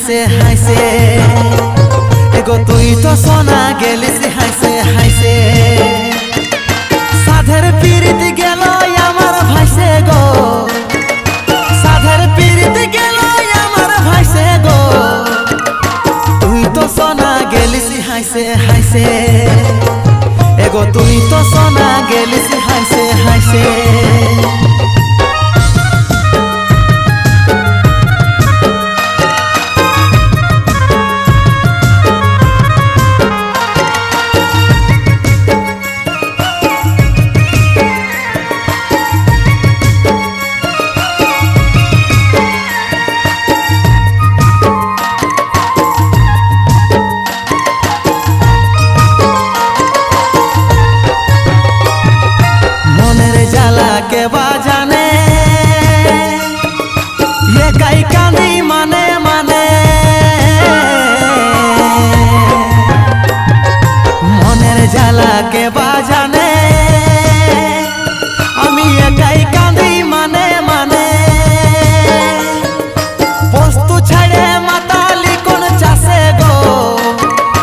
হাইছে এগো তুই তো সোনা গেলিস হাইছে হাইছে সাধের পিরিত গেল আমার ভাইছে গো সাধের পিরিত গেল আমার ভাইছে গো তুই তো সোনা গেলিস হাইছে হাইছে এগো তুই তো সোনা গেলিস হাইছে হাইছে के बाजाने ये कई कांदी माने माने मनेर जाला के बाजाने आमी ये कई कांदी माने माने पोस्तु छाड़े माताली कोन चासे गो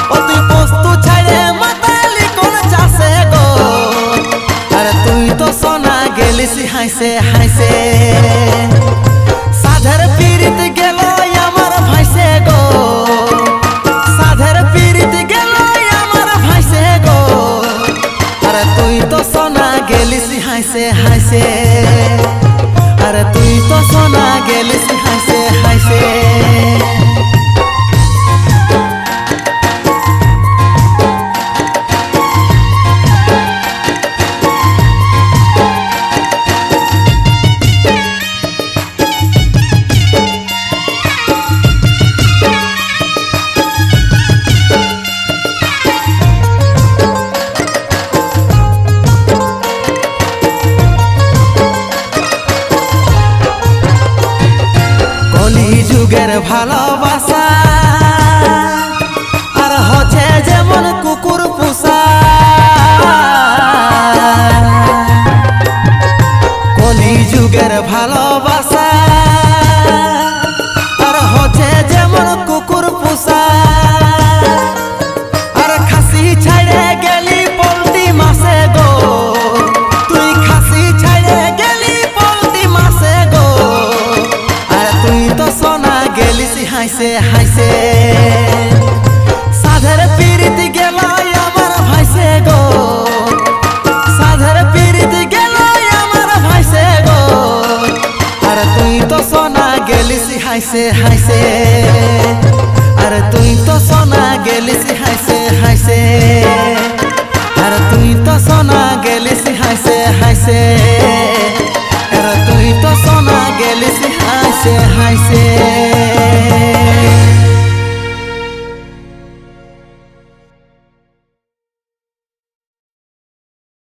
ओ तुई पोस्तु छाड़े माताली कोन चासे गो अरे तुई तो सोना हाइसे हाइसे साधर पीरित गेलो আমার ভাইছে গো সাধর পীরিত গেলো আমার ভাইছে গো আরে তুই তো সোনা গেলিস হাইছে হাইছে আরে তুই তো সোনা গেলিস হাইছে হাইছে যুগের ভালোবাসা আর হচ্ছে যেমন কুকুর পোষা কলি যুগের ভালোবাসা আর হচ্ছে যেমন কুকুর পোষা আর খাসি ছাড়ে গেলি পলটি মাসে গো তুই খাসি ছাড়ে গেলি পলটি মাসে গো আর তুই তো সোনা গেলিস হাইছে হাইছে সাধের পীরিত গেল আমার ভাইছে গো সাধের পীরিত গেল আমার ভাইছে গো আর তুই তো সোনা গেলিস হাইছে হাইছে আর তুই তো সোনা গেলিস